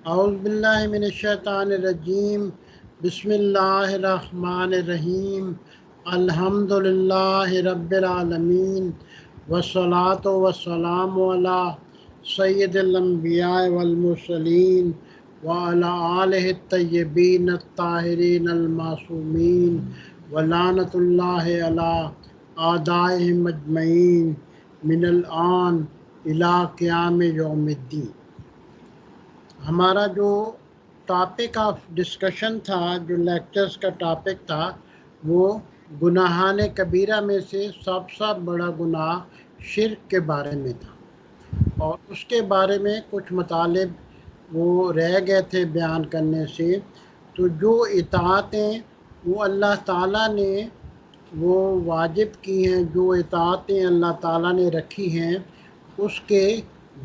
اعوذ باللہ من الشیطان الرجیم بسم اللہ الرحمن الرحیم الحمد للہ رب العالمین والصلاة والسلام علی سید الانبیاء والمرسلین وعلی آلہ الطیبین الطاہرین المعصومین ولعنۃ اللہ علی اعدائہم اجمعین من الآن الی قیام یوم الدین۔ ہمارا جو ٹاپک آف ڈسکشن تھا، جو لیکچرز کا ٹاپک تھا، وہ گناہان کبیرہ میں سے سب سے بڑا گناہ شرک کے بارے میں تھا، اور اس کے بارے میں کچھ مطالب وہ رہ گئے تھے بیان کرنے سے۔ تو جو اطاعتیں وہ اللہ تعالیٰ نے وہ واجب کی ہیں، جو اطاعتیں اللہ تعالیٰ نے رکھی ہیں، اس کے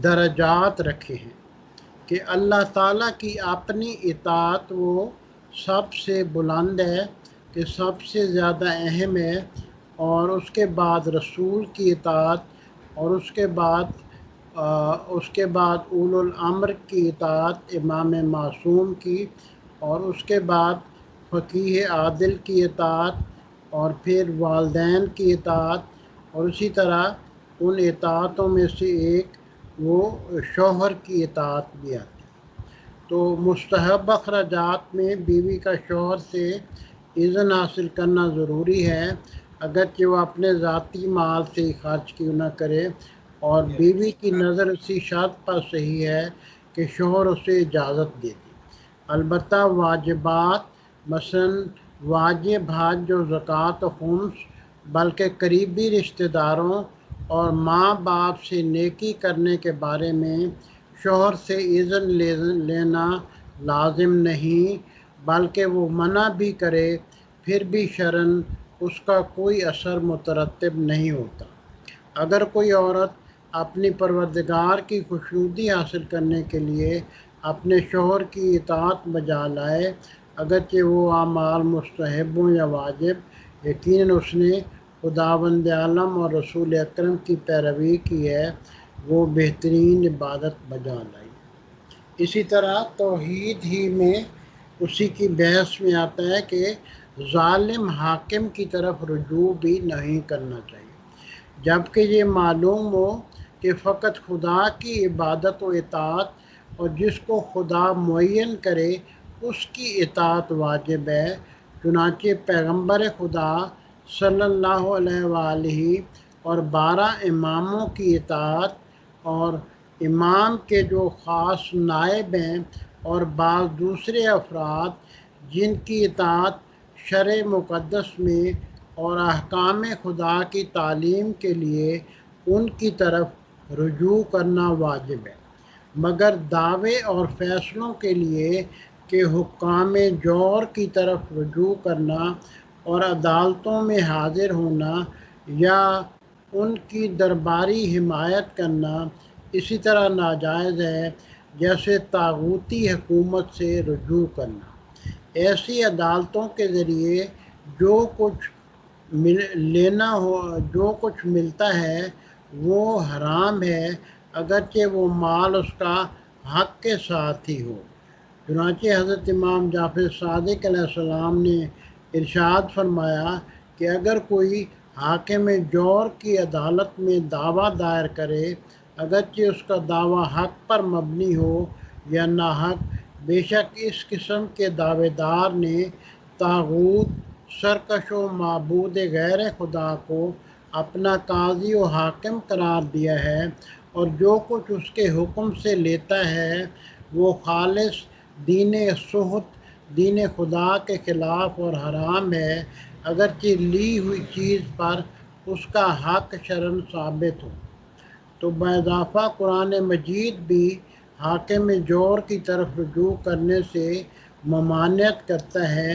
درجات رکھے ہیں کہ اللہ تعالیٰ کی اپنی اطاعت وہ سب سے بلند ہے، کہ سب سے زیادہ اہم ہے، اور اس کے بعد رسول کی اطاعت، اور اس کے بعد اولو الامر کی اطاعت امام معصوم کی، اور اس کے بعد فقیہ عادل کی اطاعت، اور پھر والدین کی اطاعت، اور اسی طرح ان اطاعتوں میں سے ایک وہ شوہر کی اطاعت بھی آتی ہے۔ تو مستحب اخراجات میں بیوی کا شوہر سے اذن حاصل کرنا ضروری ہے، اگرچہ وہ اپنے ذاتی مال سے ہی خرچ کیوں نہ کرے، اور بیوی کی نظر اسی شرط پر صحیح ہے کہ شوہر اسے اجازت دے دے۔ البتہ واجبات، مثلا واجب حج و زکوٰۃ و خمس، بلکہ قریبی رشتہ داروں اور ماں باپ سے نیکی کرنے کے بارے میں شوہر سے اذن لینا لازم نہیں، بلکہ وہ منع بھی کرے پھر بھی شرعاً اس کا کوئی اثر مترتب نہیں ہوتا۔ اگر کوئی عورت اپنی پروردگار کی خوشنودی حاصل کرنے کے لیے اپنے شوہر کی اطاعت بجا لائے، اگرچہ وہ اعمال مستحب ہوں یا واجب، یقیناً اس نے خداوند عالم اور رسول اکرم کی پیروی کی ہے، وہ بہترین عبادت بجا لائی۔ اسی طرح توحید ہی میں اسی کی بحث میں آتا ہے کہ ظالم حاکم کی طرف رجوع بھی نہیں کرنا چاہیے، جبکہ یہ معلوم ہو کہ فقط خدا کی عبادت و اطاعت، اور جس کو خدا معین کرے اس کی اطاعت واجب ہے۔ چنانچہ پیغمبر خدا صلی اللہ علیہ وآلہ اور 12 اماموں کی اطاعت، اور امام کے جو خاص نائب ہیں، اور بعض دوسرے افراد جن کی اطاعت شرع مقدس میں اور احکام خدا کی تعلیم کے لیے ان کی طرف رجوع کرنا واجب ہے، مگر دعوے اور فیصلوں کے لیے کہ حکام جور کی طرف رجوع کرنا اور عدالتوں میں حاضر ہونا یا ان کی درباری حمایت کرنا اسی طرح ناجائز ہے جیسے طاغوتی حکومت سے رجوع کرنا۔ ایسی عدالتوں کے ذریعے جو کچھ جو کچھ ملتا ہے وہ حرام ہے، اگرچہ وہ مال اس کا حق کے ساتھ ہی ہو۔ چنانچہ حضرت امام جعفر صادق علیہ السلام نے ارشاد فرمایا کہ اگر کوئی حاکم جور کی عدالت میں دعویٰ دائر کرے، اگرچہ اس کا دعویٰ حق پر مبنی ہو یا ناحق، بے شک اس قسم کے دعوے دار نے طاغوت، سرکش و معبود غیر خدا کو اپنا قاضی و حاکم قرار دیا ہے، اور جو کچھ اس کے حکم سے لیتا ہے وہ خالص دین سخت، دین خدا کے خلاف اور حرام ہے، اگرچہ لی ہوئی چیز پر اس کا حق شرعاً ثابت ہو۔ تو باضافہ قرآن مجید بھی حاکم جور کی طرف رجوع کرنے سے ممانعت کرتا ہے۔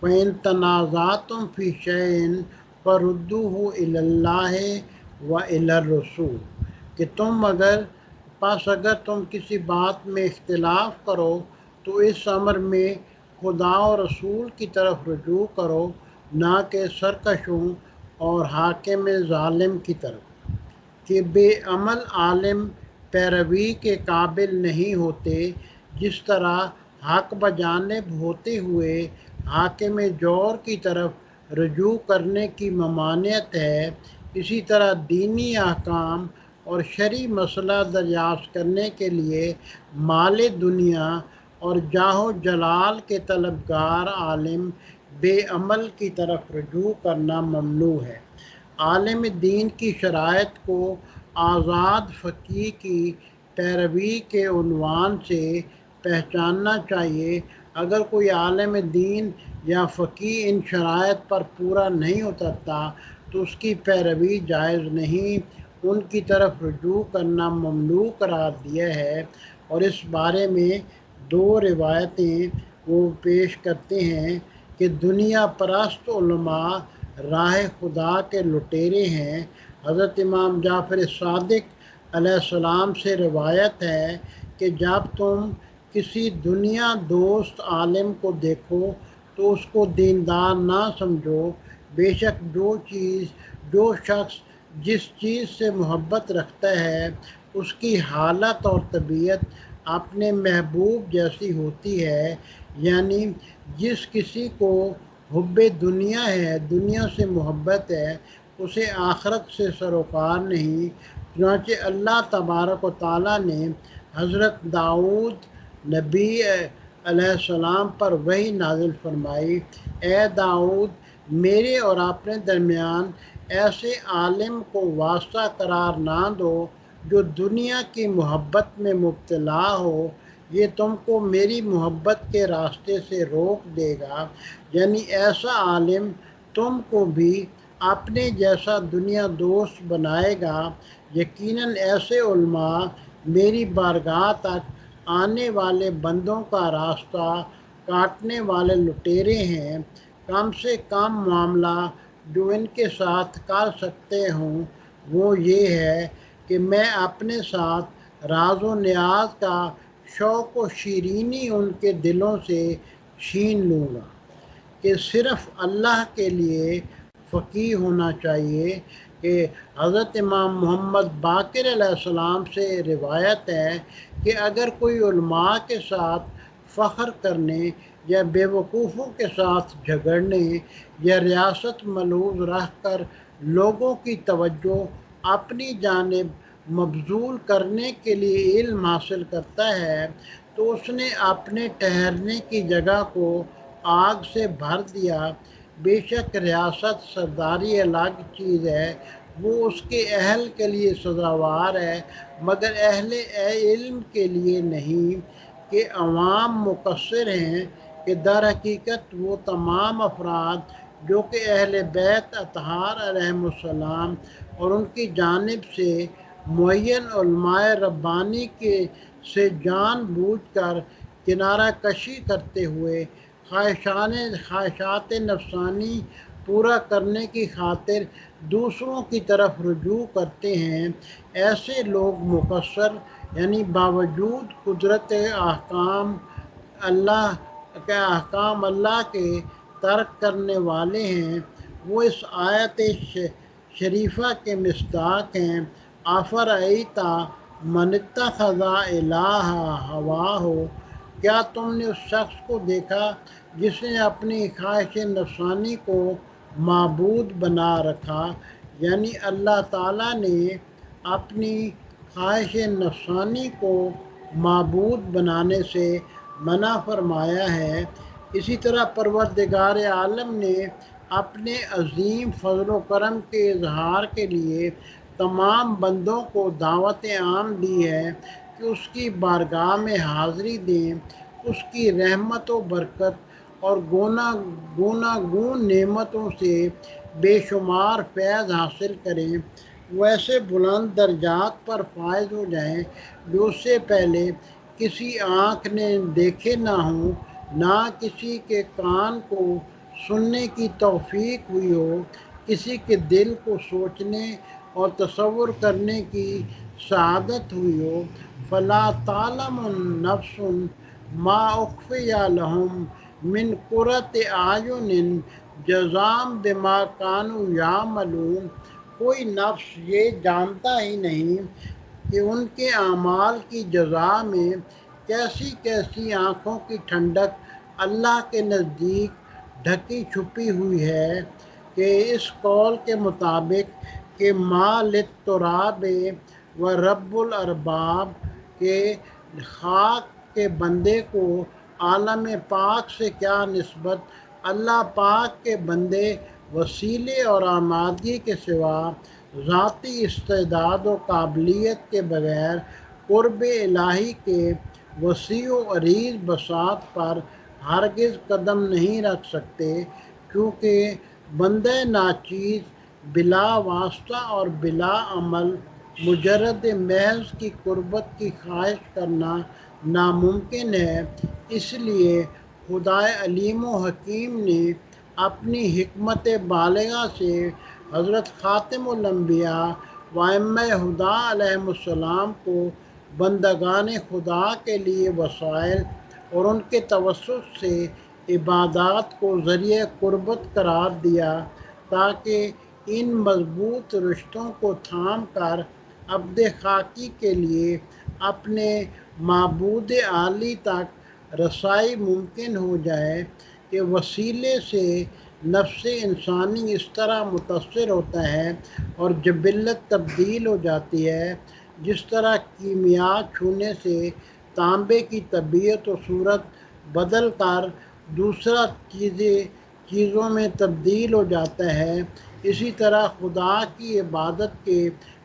فَإِن تَنَازَعْتُمْ فِي شَيْءٍ فَرُدُّوهُ إِلَى اللَّهِ وَإِلَى الرَّسُولِ، کہ اگر تم کسی بات میں اختلاف کرو تو اس امر میں خدا اور رسول کی طرف رجوع کرو، نہ کہ سرکشوں اور حاکم ظالم کی طرف، کہ بے عمل عالم پیروی کے قابل نہیں ہوتے جس طرح حق بجانب ہوتے ہوئے حاکم جور کی طرف رجوع کرنے کی ممانعت ہے، اسی طرح دینی احکام اور شرعی مسئلہ دریافت کرنے کے لیے مال دنیا اور جاہ و جلال کے طلبگار عالم بے عمل کی طرف رجوع کرنا ممنوع ہے۔ عالم دین کی شرائط کو آزاد فقیہ کی پیروی کے عنوان سے پہچاننا چاہیے۔ اگر کوئی عالم دین یا فقیہ ان شرائط پر پورا نہیں اترتا تو اس کی پیروی جائز نہیں، ان کی طرف رجوع کرنا ممنوع قرار دیا ہے۔ اور اس بارے میں دو روایتیں وہ پیش کرتے ہیں کہ دنیا پرست علماء راہ خدا کے لٹیرے ہیں۔ حضرت امام جعفر صادق علیہ السلام سے روایت ہے کہ جب تم کسی دنیا دوست عالم کو دیکھو تو اس کو دیندار نہ سمجھو، بے شک جو شخص جس چیز سے محبت رکھتا ہے اس کی حالت اور طبیعت اپنے محبوب جیسی ہوتی ہے، یعنی جس کسی کو حب دنیا ہے، دنیا سے محبت ہے، اسے آخرت سے سروکار نہیں۔ چنانچہ اللہ تبارک و تعالیٰ نے حضرت داؤد نبی علیہ السلام پر وحی نازل فرمائی، اے داؤد، میرے اور اپنے درمیان ایسے عالم کو واسطہ قرار نہ دو جو دنیا کی محبت میں مبتلا ہو، یہ تم کو میری محبت کے راستے سے روک دے گا۔ یعنی ایسا عالم تم کو بھی اپنے جیسا دنیا دوست بنائے گا۔ یقیناً ایسے علماء میری بارگاہ تک آنے والے بندوں کا راستہ کاٹنے والے لٹیرے ہیں۔ کم سے کم معاملہ جو ان کے ساتھ کر سکتے ہوں وہ یہ ہے کہ میں اپنے ساتھ راز و نیاز کا شوق و شیرینی ان کے دلوں سے چھین لوں گا کہ صرف اللہ کے لیے فقیہ ہونا چاہیے۔ کہ حضرت امام محمد باقر علیہ السلام سے روایت ہے کہ اگر کوئی علماء کے ساتھ فخر کرنے یا بے وقوفوں کے ساتھ جھگڑنے یا ریاست ملحوظ رکھ کر لوگوں کی توجہ اپنی جانب مبذول کرنے کے لیے علم حاصل کرتا ہے تو اس نے اپنے ٹھہرنے کی جگہ کو آگ سے بھر دیا۔ بے شک ریاست سرداری الگ چیز ہے، وہ اس کے اہل کے لیے سزاوار ہے، مگر اہل علم کے لیے نہیں۔ کہ عوام مقصر ہیں کہ در حقیقت وہ تمام افراد جو کہ اہل بیت اطہار علیہم السلام اور ان کی جانب سے معین علماء ربانی سے جان بوجھ کر کنارہ کشی کرتے ہوئے خواہشات نفسانی پورا کرنے کی خاطر دوسروں کی طرف رجوع کرتے ہیں، ایسے لوگ مقصر یعنی باوجود قدرت احکام اللہ کے ترک کرنے والے ہیں۔ وہ اس آیت شریفہ کے مصداق ہیں، افرأیت من اتخذ الہہ ہواہ، کیا تم نے اس شخص کو دیکھا جس نے اپنی خواہش نفسانی کو معبود بنا رکھا؟ یعنی اللہ تعالیٰ نے اپنی خواہش نفسانی کو معبود بنانے سے منع فرمایا ہے۔ اسی طرح پروردگار عالم نے اپنے عظیم فضل و کرم کے اظہار کے لیے تمام بندوں کو دعوت عام دی ہے کہ اس کی بارگاہ میں حاضری دیں، اس کی رحمت و برکت اور گوناگون نعمتوں سے بے شمار فیض حاصل کریں، وہ ایسے بلند درجات پر فائز ہو جائیں جو اس سے پہلے کسی آنکھ نے دیکھے نہ ہوں، نہ کسی کے کان کو سننے کی توفیق ہوئی ہو، کسی کے دل کو سوچنے اور تصور کرنے کی سعادت ہوئی ہو۔ فلا تعلم نفس ما اخفی لهم من قرۃ اعین جزاء بما کانوا یعملون، کوئی نفس یہ جانتا ہی نہیں کہ ان کے اعمال کی جزا میں کیسی کیسی آنکھوں کی ٹھنڈک اللہ کے نزدیک ڈھکی چھپی ہوئی ہے کہ اس قول کے مطابق کہ ما للتراب و رب الارباب، کہ خاک کے بندے کو عالم پاک سے کیا نسبت، اللہ پاک کے بندے وسیلے اور آمادگی کے سوا ذاتی استعداد و قابلیت کے بغیر قرب الہی کے وسیع و عریض بساط پر ہرگز قدم نہیں رکھ سکتے، کیونکہ بندہ ناچیز بلا واسطہ اور بلا عمل مجرد محض کی قربت کی خواہش کرنا ناممکن ہے۔ اس لیے خدائے علیم و حکیم نے اپنی حکمت بالغہ سے حضرت خاتم الانبیاء وائمہ ہدیٰ علیہ السلام کو بندگان خدا کے لیے وسائل اور ان کے توسط سے عبادات کو ذریعہ قربت قرار دیا، تاکہ ان مضبوط رشتوں کو تھام کر عبد خاکی کے لیے اپنے معبود عالی تک رسائی ممکن ہو جائے، کہ وسیلے سے نفس انسانی اس طرح متاثر ہوتا ہے اور جبلت تبدیل ہو جاتی ہے، جس طرح کیمیا چھونے سے تانبے کی طبیعت و صورت بدل کر دوسرا چیزوں میں تبدیل ہو جاتا ہے، اسی طرح خدا کی عبادت کے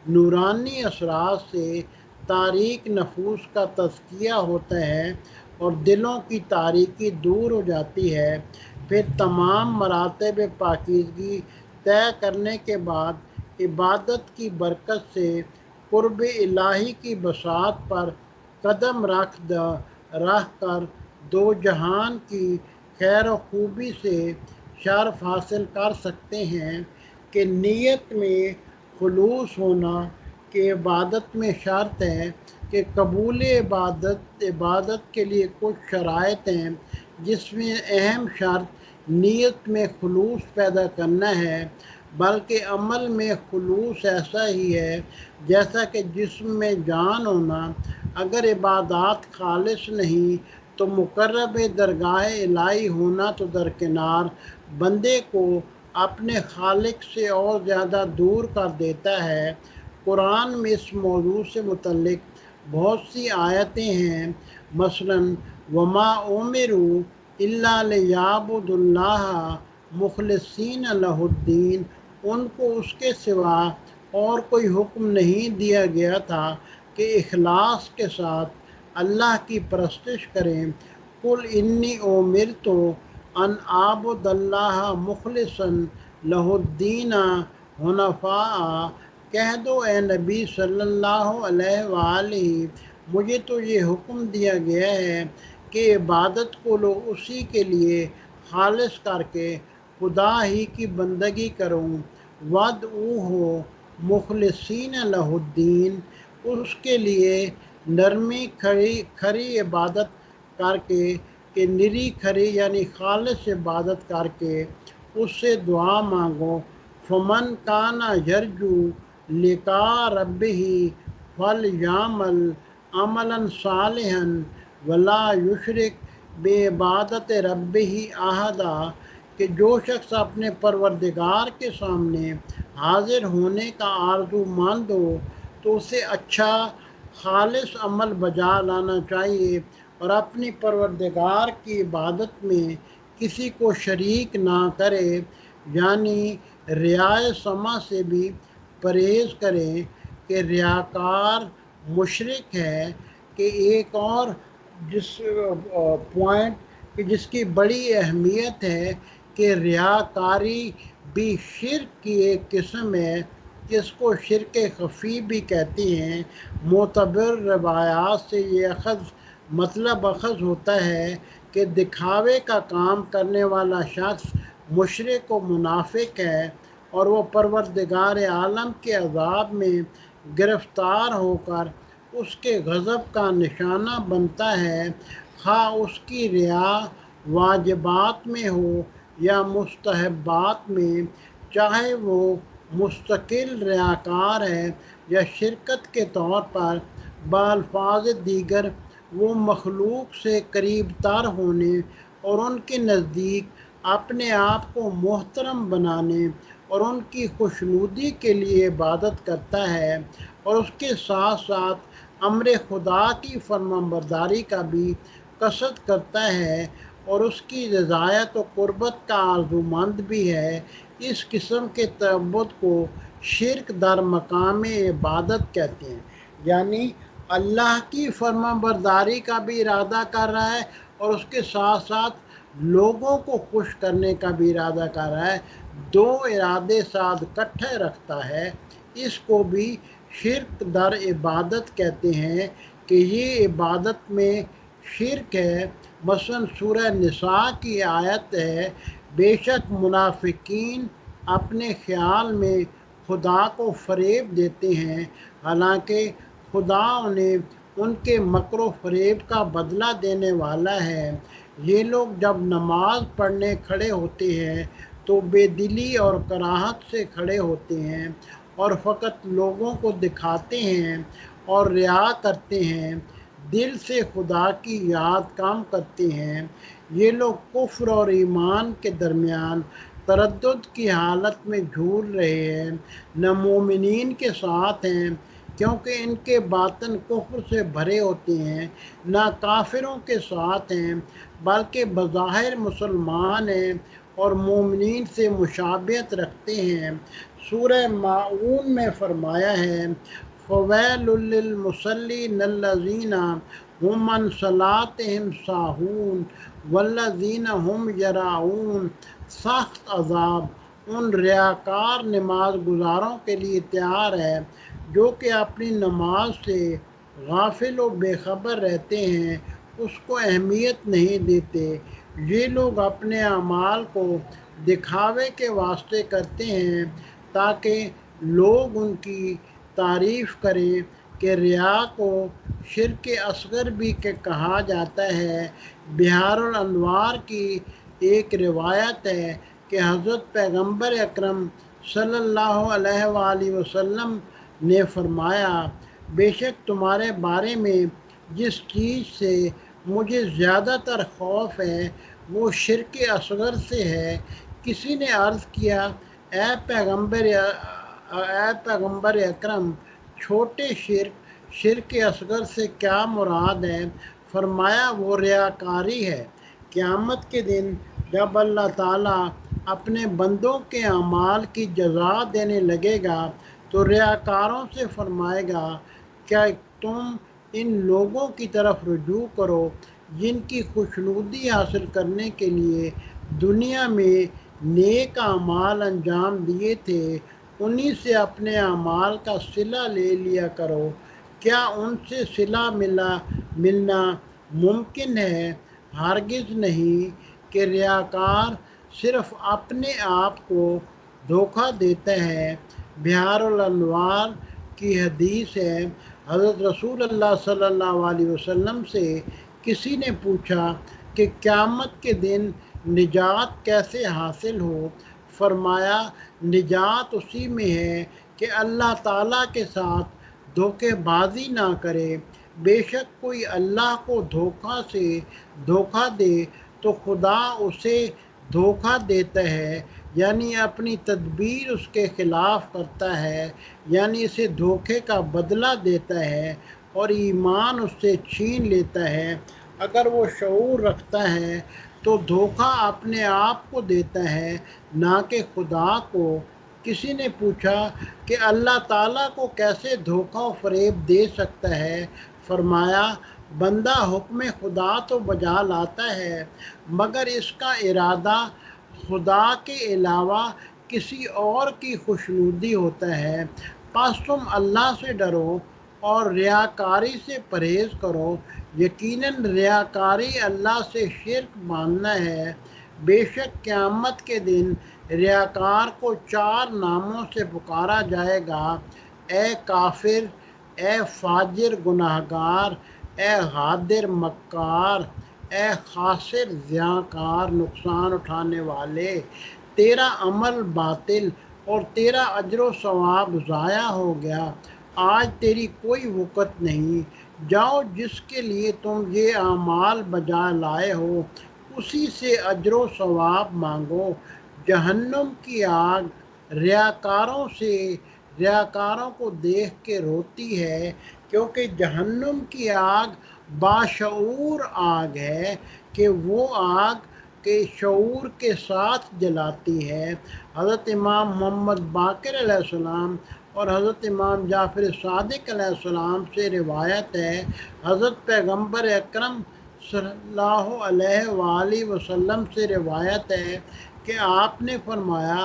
نورانی اثرات سے تاریک نفوس کا تزکیہ ہوتا ہے اور دلوں کی تاریکی دور ہو جاتی ہے۔ پھر تمام مراتب پاکیزگی طے کرنے کے بعد عبادت کی برکت سے قرب الہی کی بساط پر قدم رکھ کر دو جہان کی خیر و خوبی سے شرف حاصل کر سکتے ہیں، کہ نیت میں خلوص ہونا کہ عبادت میں شرط ہے، کہ قبول عبادت کے لیے کچھ شرائط ہیں، جس میں اہم شرط نیت میں خلوص پیدا کرنا ہے، بلکہ عمل میں خلوص ایسا ہی ہے جیسا کہ جسم میں جان ہونا۔ اگر عبادات خالص نہیں تو مقرب درگاہ الہی ہونا تو درکنار بندے کو اپنے خالق سے اور زیادہ دور کر دیتا ہے۔ قرآن میں اس موضوع سے متعلق بہت سی آیتیں ہیں، مثلاً وَمَا أُمِرُوا إِلَّا لِيَعْبُدُوا اللَّهَ مُخْلِصِينَ لَهُ الدِّينَ، ان کو اس کے سوا اور کوئی حکم نہیں دیا گیا تھا کہ اخلاص کے ساتھ اللہ کی پرستش کریں۔ قُلْ إِنِّي أُمِرْتُ أَنْ أَعْبُدَ اللَّهَ مُخْلِصًا لَهُ الدِّينَ حُنَفَاءَ، کہہ دو اے نبی صلی اللہ علیہ وآلہ، مجھے تو یہ حکم دیا گیا ہے کہ عبادت کو لوگ اسی کے لیے خالص کر کے خدا ہی کی بندگی کروں۔ وَادْعُوهُ مُخْلِصِينَ لَهُ الدِّينَ، اس کے لیے نرمی کھری عبادت کر کے، کہ نری کھری یعنی خالص عبادت کر کے اس سے دعا مانگو۔ فَمَنْ كَانَ يَرْجُو لِقَاءَ رَبِّهِ فَلْيَعْمَلْ عَمَلًا صَالِحًا وَلَا يُشْرِكْ بِعِبَادَةِ رَبِّهِ أَحَدًا، کہ جو شخص اپنے پروردگار کے سامنے حاضر ہونے کا آرزو مند ہو تو اسے اچھا خالص عمل بجا لانا چاہیے، اور اپنی پروردگار کی عبادت میں کسی کو شریک نہ کرے، یعنی ریائے سما سے بھی پرہیز کریں، کہ ریاکار مشرک ہے۔ کہ ایک اور پوائنٹ کہ جس کی بڑی اہمیت ہے کہ ریاکاری بھی شرک کی ایک قسم ہے، جس کو شرک خفی بھی کہتے ہیں۔ معتبر روایات سے یہ مطلب اخذ ہوتا ہے کہ دکھاوے کا کام کرنے والا شخص مشرک و منافق ہے، اور وہ پروردگار عالم کے عذاب میں گرفتار ہو کر اس کے غضب کا نشانہ بنتا ہے، خواہ اس کی ریا واجبات میں ہو یا مستحبات میں، چاہے وہ مستقل ریاکار ہے یا شرکت کے طور پر بألفاظ دیگر وہ مخلوق سے قریب تر ہونے اور ان کے نزدیک اپنے آپ کو محترم بنانے اور ان کی خوشنودی کے لیے عبادت کرتا ہے، اور اس کے ساتھ ساتھ امر خدا کی فرمانبرداری کا بھی قصد کرتا ہے اور اس کی رضایت و قربت کا آرزومند بھی ہے، اس قسم کے تعبد کو شرک در مقام عبادت کہتے ہیں۔ یعنی اللہ کی فرما برداری کا بھی ارادہ کر رہا ہے اور اس کے ساتھ ساتھ لوگوں کو خوش کرنے کا بھی ارادہ کر رہا ہے، دو ارادے ساتھ اکٹھے رکھتا ہے، اس کو بھی شرک در عبادت کہتے ہیں کہ یہ عبادت میں شرک ہے۔ مثلا سورہ نساء کی آیت ہے، بے شک منافقین اپنے خیال میں خدا کو فریب دیتے ہیں، حالانکہ خدا انہیں ان کے مکر و فریب کا بدلہ دینے والا ہے۔ یہ لوگ جب نماز پڑھنے کھڑے ہوتے ہیں تو بے دلی اور کراہت سے کھڑے ہوتے ہیں اور فقط لوگوں کو دکھاتے ہیں اور ریا کرتے ہیں، دل سے خدا کی یاد کم کرتے ہیں۔ یہ لوگ کفر اور ایمان کے درمیان تردد کی حالت میں جھول رہے ہیں، نہ مومنین کے ساتھ ہیں کیونکہ ان کے باطن کفر سے بھرے ہوتے ہیں، نہ کافروں کے ساتھ ہیں بلکہ بظاہر مسلمان ہیں اور مومنین سے مشابہت رکھتے ہیں۔ سورہ ماعون میں فرمایا ہے، فَوَيْلٌ لِّلْمُصَلِّينَ الَّذِينَ هُمْ عَنْ صَلَاتِهِمْ سَاهُونَ وَالَّذِينَ هُمْ يَرَاءُونَ۔ سخت عذاب ان ریاکار نماز گزاروں کے لیے تیار ہے جو کہ اپنی نماز سے غافل و بے خبر رہتے ہیں، اس کو اہمیت نہیں دیتے۔ یہ لوگ اپنے اعمال کو دکھاوے کے واسطے کرتے ہیں تاکہ لوگ ان کی تعریف کریں کہ ریا کو شرک اصغر بھی کہا جاتا ہے۔ بحار الانوار کی ایک روایت ہے کہ حضرت پیغمبر اکرم صلی اللہ علیہ وآلہ وسلم نے فرمایا، بے شک تمہارے بارے میں جس چیز سے مجھے زیادہ تر خوف ہے وہ شرک اصغر سے ہے۔ کسی نے عرض کیا، اے پیغمبر اکرم، چھوٹے شرک اصغر سے کیا مراد ہے؟ فرمایا، وہ ریاکاری ہے۔ قیامت کے دن جب اللہ تعالیٰ اپنے بندوں کے اعمال کی جزا دینے لگے گا تو ریاکاروں سے فرمائے گا، کیا تم ان لوگوں کی طرف رجوع کرو جن کی خوشنودی حاصل کرنے کے لیے دنیا میں نیک اعمال انجام دیے تھے، انہی سے اپنے اعمال کا صلہ لے لیا کرو۔ کیا ان سے صلہ ملنا ممکن ہے؟ ہرگز نہیں کہ ریاکار صرف اپنے آپ کو دھوکہ دیتا ہے۔ بحار الانوار کی حدیث ہے، حضرت رسول اللہ صلی اللہ علیہ وسلم سے کسی نے پوچھا کہ قیامت کے دن نجات کیسے حاصل ہو؟ فرمایا، نجات اسی میں ہے کہ اللہ تعالیٰ کے ساتھ دھوکے بازی نہ کرے۔ بے شک کوئی اللہ کو دھوکہ دے تو خدا اسے دھوکہ دیتا ہے، یعنی اپنی تدبیر اس کے خلاف کرتا ہے، یعنی اسے دھوکے کا بدلہ دیتا ہے اور ایمان اس سے چھین لیتا ہے۔ اگر وہ شعور رکھتا ہے تو دھوکہ اپنے آپ کو دیتا ہے، نہ کہ خدا کو۔ کسی نے پوچھا کہ اللہ تعالیٰ کو کیسے دھوکہ و فریب دے سکتا ہے؟ فرمایا، بندہ حکم خدا تو بجا لاتا ہے مگر اس کا ارادہ خدا کے علاوہ کسی اور کی خوشنودی ہوتا ہے۔ پس تم اللہ سے ڈرو اور ریاکاری سے پرہیز کرو، یقیناً ریاکاری اللہ سے شرک ماننا ہے۔ بے شک قیامت کے دن ریاکار کو 4 ناموں سے پکارا جائے گا، اے کافر، اے فاجر گناہگار، اے غادر مکار، اے خاسر زیانکار نقصان اٹھانے والے، تیرا عمل باطل اور تیرا اجر و ثواب ضائع ہو گیا، آج تیری کوئی وقت نہیں۔ جاؤ جس کے لیے تم یہ اعمال بجا لائے ہو اسی سے اجر و ثواب مانگو۔ جہنم کی آگ ریاکاروں کو دیکھ کے روتی ہے، کیونکہ جہنم کی آگ باشعور آگ ہے کہ وہ آگ کے شعور کے ساتھ جلاتی ہے۔ حضرت امام محمد باقر علیہ السلام اور حضرت امام جعفر صادق علیہ السلام سے روایت ہے، حضرت پیغمبر اکرم صلی اللہ علیہ وآلہ وسلم سے روایت ہے کہ آپ نے فرمایا،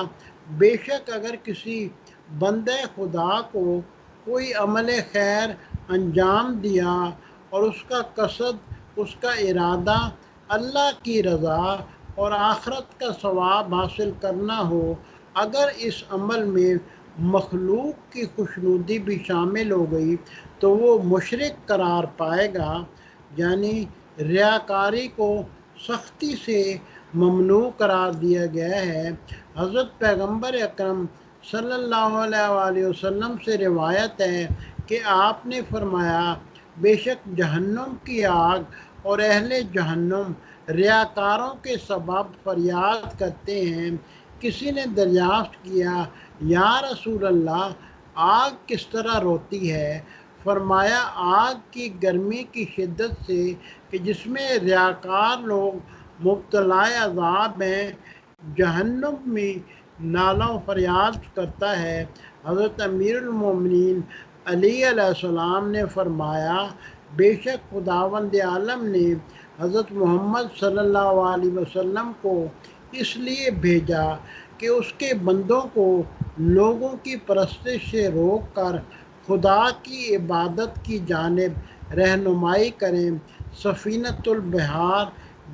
بے شک اگر کسی بندہ خدا کو کوئی عمل خیر انجام دیا اور اس کا قصد، اس کا ارادہ اللہ کی رضا اور آخرت کا ثواب حاصل کرنا ہو، اگر اس عمل میں مخلوق کی خوشنودی بھی شامل ہو گئی تو وہ مشرک قرار پائے گا۔ یعنی ریاکاری کو سختی سے ممنوع قرار دیا گیا ہے۔ حضرت پیغمبر اکرم صلی اللہ علیہ وآلہ وسلم سے روایت ہے کہ آپ نے فرمایا، بے شک جہنم کی آگ اور اہل جہنم ریاکاروں کے سبب فریاد کرتے ہیں۔ کسی نے دریافت کیا، یا رسول اللہ، آگ کس طرح روتی ہے؟ فرمایا، آگ کی گرمی کی شدت سے کہ جس میں ریاکار لوگ مبتلا عذاب ہیں۔ جہنم میں نالہ و فریاد کرتا ہے۔ حضرت امیر المومنین علی علیہ السلام نے فرمایا، بے شک خداوند عالم نے حضرت محمد صلی اللہ علیہ وسلم کو اس لیے بھیجا کہ اس کے بندوں کو لوگوں کی پرستش سے روک کر خدا کی عبادت کی جانب رہنمائی کریں۔ سفینۃ البحار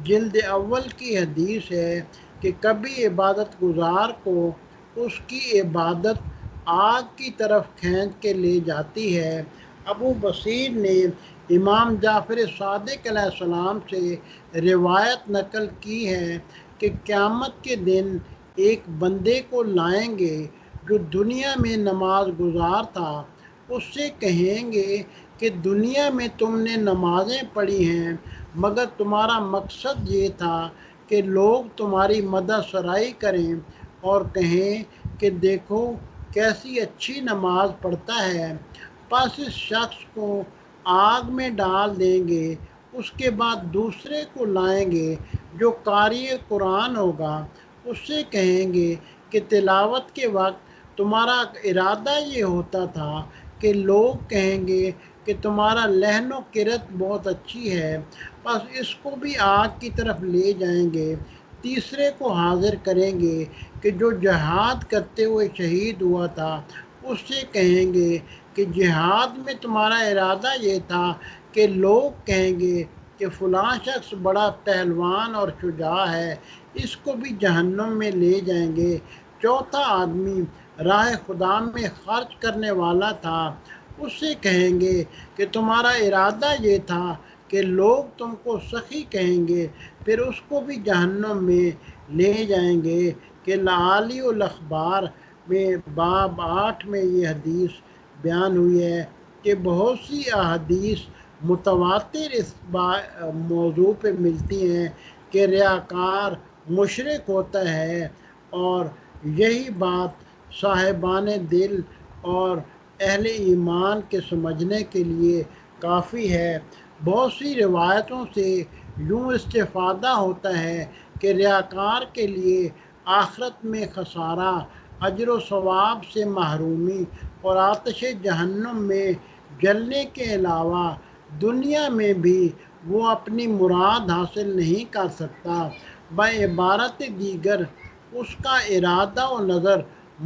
جلد اول کی حدیث ہے کہ کبھی عبادت گزار کو اس کی عبادت آگ کی طرف کھینچ کے لے جاتی ہے۔ ابو بصیر نے امام جعفر صادق علیہ السلام سے روایت نقل کی ہے کہ قیامت کے دن ایک بندے کو لائیں گے جو دنیا میں نماز گزار تھا۔ اس سے کہیں گے کہ دنیا میں تم نے نمازیں پڑھی ہیں، مگر تمہارا مقصد یہ تھا کہ لوگ تمہاری مدح سرائی کریں اور کہیں کہ دیکھو کیسی اچھی نماز پڑھتا ہے۔ پس اس شخص کو آگ میں ڈال دیں گے۔ اس کے بعد دوسرے کو لائیں گے جو قاری قرآن ہوگا۔ اس سے کہیں گے کہ تلاوت کے وقت تمہارا ارادہ یہ ہوتا تھا کہ لوگ کہیں گے کہ تمہارا لحن و قرأت بہت اچھی ہے۔ بس اس کو بھی آگ کی طرف لے جائیں گے۔ تیسرے کو حاضر کریں گے کہ جو جہاد کرتے ہوئے شہید ہوا تھا۔ اس سے کہیں گے کہ جہاد میں تمہارا ارادہ یہ تھا کہ لوگ کہیں گے کہ فلاں شخص بڑا پہلوان اور شجاع ہے۔ اس کو بھی جہنم میں لے جائیں گے۔ چوتھا آدمی راہ خدا میں خرچ کرنے والا تھا۔ اس سے کہیں گے کہ تمہارا ارادہ یہ تھا کہ لوگ تم کو سخی کہیں گے۔ پھر اس کو بھی جہنم میں لے جائیں گے کہ لعالی الاخبار میں باب 8 میں یہ حدیث بیان ہوئی ہے کہ بہت سی احادیث متواتر اس موضوع پہ ملتی ہیں کہ ریاکار مشرک ہوتا ہے، اور یہی بات صاحبان دل اور اہل ایمان کے سمجھنے کے لیے کافی ہے۔ بہت سی روایتوں سے یوں استفادہ ہوتا ہے کہ ریاکار کے لیے آخرت میں خسارہ، اجر و ثواب سے محرومی اور آتش جہنم میں جلنے کے علاوہ دنیا میں بھی وہ اپنی مراد حاصل نہیں کر سکتا۔ بعبارت دیگر اس کا ارادہ و نظر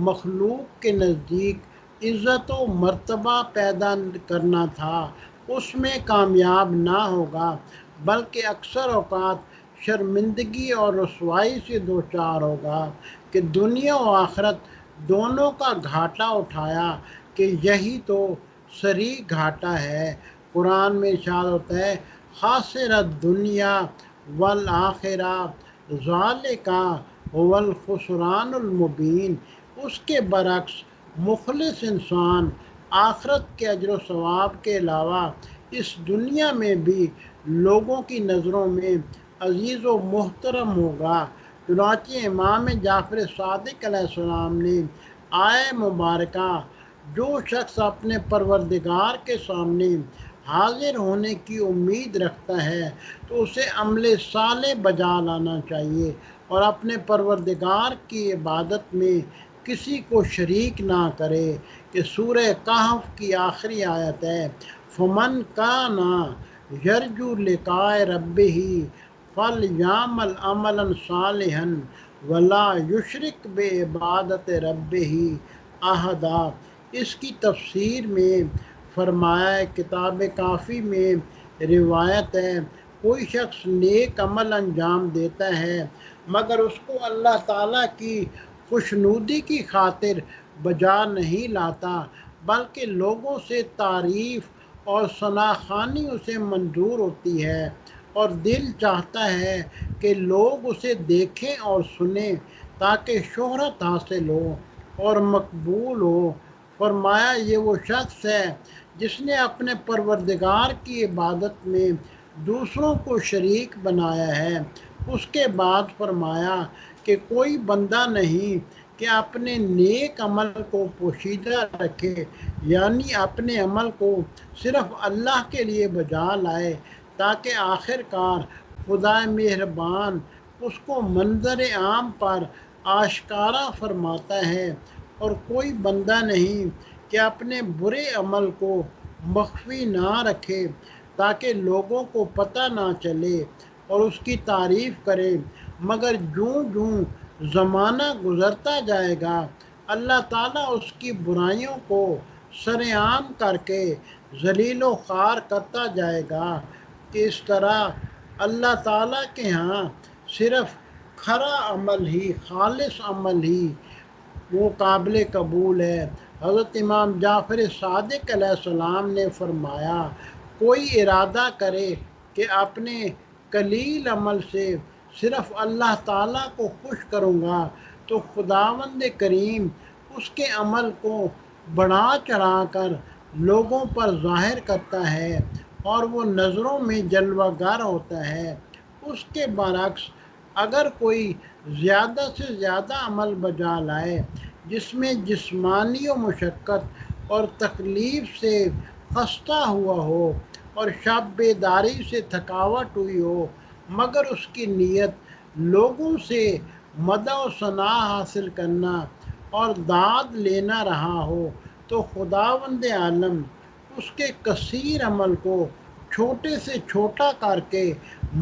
مخلوق کے نزدیک عزت و مرتبہ پیدا کرنا تھا، اس میں کامیاب نہ ہوگا، بلکہ اکثر اوقات شرمندگی اور رسوائی سے دوچار ہوگا کہ دنیا و آخرت دونوں کا گھاٹا اٹھایا کہ یہی تو صریح گھاٹا ہے۔ قرآن میں ارشاد ہوتا ہے، خاسرت دنیا والآخرہ ذالک هو الخسران المبین۔ اس کے برعکس مخلص انسان آخرت کے اجر و ثواب کے علاوہ اس دنیا میں بھی لوگوں کی نظروں میں عزیز و محترم ہوگا۔ چنانچہ امام جعفر صادق علیہ السلام نے آئے مبارکہ جو شخص اپنے پروردگار کے سامنے حاضر ہونے کی امید رکھتا ہے تو اسے عمل صالح بجا لانا چاہیے اور اپنے پروردگار کی عبادت میں کسی کو شریک نہ کرے، کہ سورہ کہف کی آخری آیت ہے، فمن کان یرجو لقاء ربہ فلیعمل عملا صالحا ولا یشرک بعبادت ربہ احدا۔ اس کی تفسیر میں فرمایا ہے، کتاب کافی میں روایت ہے، کوئی شخص نیک عمل انجام دیتا ہے مگر اس کو اللہ تعالیٰ کی خوشنودی کی خاطر بجا نہیں لاتا، بلکہ لوگوں سے تعریف اور ثناخوانی اسے منظور ہوتی ہے اور دل چاہتا ہے کہ لوگ اسے دیکھیں اور سنیں تاکہ شہرت حاصل ہو اور مقبول ہو۔ فرمایا یہ وہ شخص ہے جس نے اپنے پروردگار کی عبادت میں دوسروں کو شریک بنایا ہے۔ اس کے بعد فرمایا کہ کوئی بندہ نہیں کہ اپنے نیک عمل کو پوشیدہ رکھے، یعنی اپنے عمل کو صرف اللہ کے لیے بجا لائے، تاکہ آخر کار خدا مہربان اس کو منظر عام پر آشکارا فرماتا ہے، اور کوئی بندہ نہیں کہ اپنے برے عمل کو مخفی نہ رکھے تاکہ لوگوں کو پتہ نہ چلے اور اس کی تعریف کرے، مگر جوں جوں زمانہ گزرتا جائے گا اللہ تعالیٰ اس کی برائیوں کو سر عام کر کے ذلیل و خوار کرتا جائے گا، کہ اس طرح اللہ تعالیٰ کے ہاں صرف کھرا عمل ہی، خالص عمل ہی وہ قابل قبول ہے۔ حضرت امام جعفر صادق علیہ السلام نے فرمایا، کوئی ارادہ کرے کہ اپنے قلیل عمل سے صرف اللہ تعالیٰ کو خوش کروں گا تو خداوند کریم اس کے عمل کو بڑھا چڑھا کر لوگوں پر ظاہر کرتا ہے اور وہ نظروں میں جلوہ گر ہوتا ہے۔ اس کے برعکس اگر کوئی زیادہ سے زیادہ عمل بجا لائے جس میں جسمانی و مشقت اور تکلیف سے خستہ ہوا ہو اور شب بیداری سے تھکاوٹ ہوئی ہو، مگر اس کی نیت لوگوں سے مدح و ثناء حاصل کرنا اور داد لینا رہا ہو، تو خداوند عالم اس کے کثیر عمل کو چھوٹے سے چھوٹا کر کے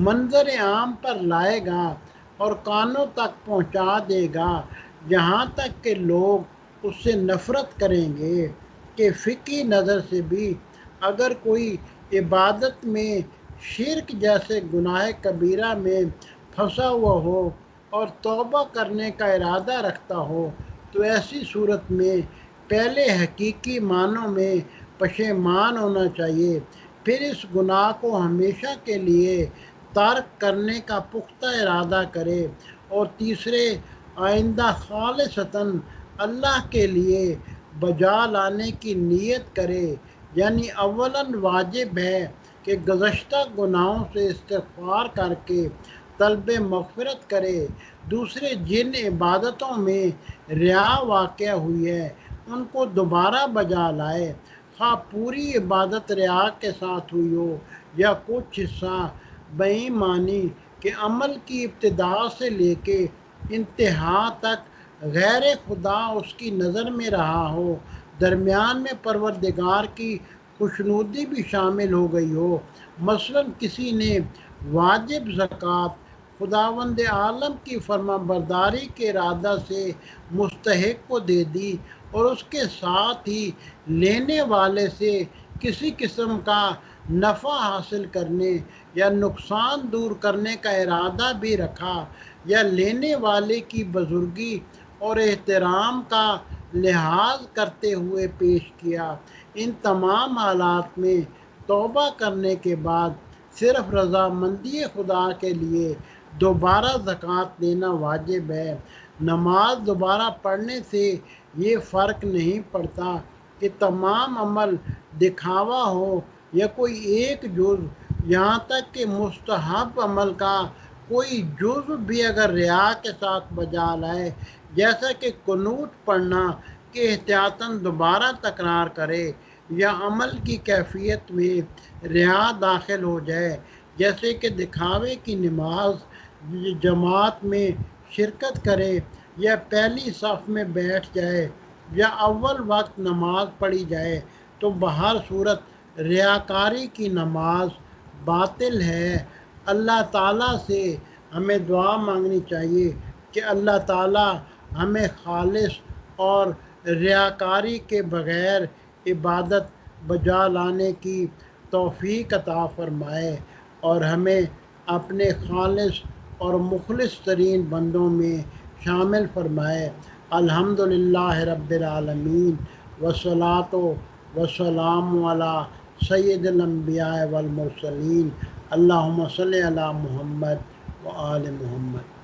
منظر عام پر لائے گا اور کانوں تک پہنچا دے گا، یہاں تک کہ لوگ اس سے نفرت کریں گے۔ کہ فقہی نظر سے بھی اگر کوئی عبادت میں شرک جیسے گناہ کبیرہ میں پھنسا ہوا ہو اور توبہ کرنے کا ارادہ رکھتا ہو تو ایسی صورت میں پہلے حقیقی معنوں میں پشیمان ہونا چاہیے، پھر اس گناہ کو ہمیشہ کے لیے ترک کرنے کا پختہ ارادہ کرے، اور تیسرے آئندہ خالصتاً اللہ کے لیے بجا لانے کی نیت کرے۔ یعنی اولاً واجب ہے کہ گزشتہ گناہوں سے استغفار کر کے طلب مغفرت کرے، دوسرے جن عبادتوں میں ریا واقع ہوئی ہے ان کو دوبارہ بجا لائے، خواہ پوری عبادت ریا کے ساتھ ہوئی ہو یا کچھ حصہ بے ایمانی کہ عمل کی ابتدا سے لے کے انتہا تک غیر خدا اس کی نظر میں رہا ہو، درمیان میں پروردگار کی خوشنودی بھی شامل ہو گئی ہو، مثلاً کسی نے واجب زکوٰۃ خداوند عالم کی فرما برداری کے ارادہ سے مستحق کو دے دی اور اس کے ساتھ ہی لینے والے سے کسی قسم کا نفع حاصل کرنے یا نقصان دور کرنے کا ارادہ بھی رکھا، یا لینے والے کی بزرگی اور احترام کا لحاظ کرتے ہوئے پیش کیا، ان تمام حالات میں توبہ کرنے کے بعد صرف رضامندی خدا کے لیے دوبارہ زکوٰۃ دینا واجب ہے۔ نماز دوبارہ پڑھنے سے یہ فرق نہیں پڑتا کہ تمام عمل دکھاوا ہو یا کوئی ایک جز، یہاں تک کہ مستحب عمل کا کوئی جز بھی اگر ریا کے ساتھ بجا لائے، جیسا کہ قنوت پڑھنا، کہ احتیاطاً دوبارہ تکرار کرے، یا عمل کی کیفیت میں ریا داخل ہو جائے، جیسے کہ دکھاوے کی نماز جماعت میں شرکت کرے، یا پہلی صف میں بیٹھ جائے، یا اول وقت نماز پڑھی جائے، تو بہر صورت ریاکاری کی نماز باطل ہے۔ اللہ تعالیٰ سے ہمیں دعا مانگنی چاہیے کہ اللہ تعالیٰ ہمیں خالص اور ریاکاری کے بغیر عبادت بجا لانے کی توفیق عطا فرمائے، اور ہمیں اپنے خالص اور مخلص ترین بندوں میں شامل فرمائے۔ الحمدللہ رب العالمین، والصلاۃ والسلام علی سید الانبیاء والمرسلین، اللہم صلی علی محمد وآل محمد۔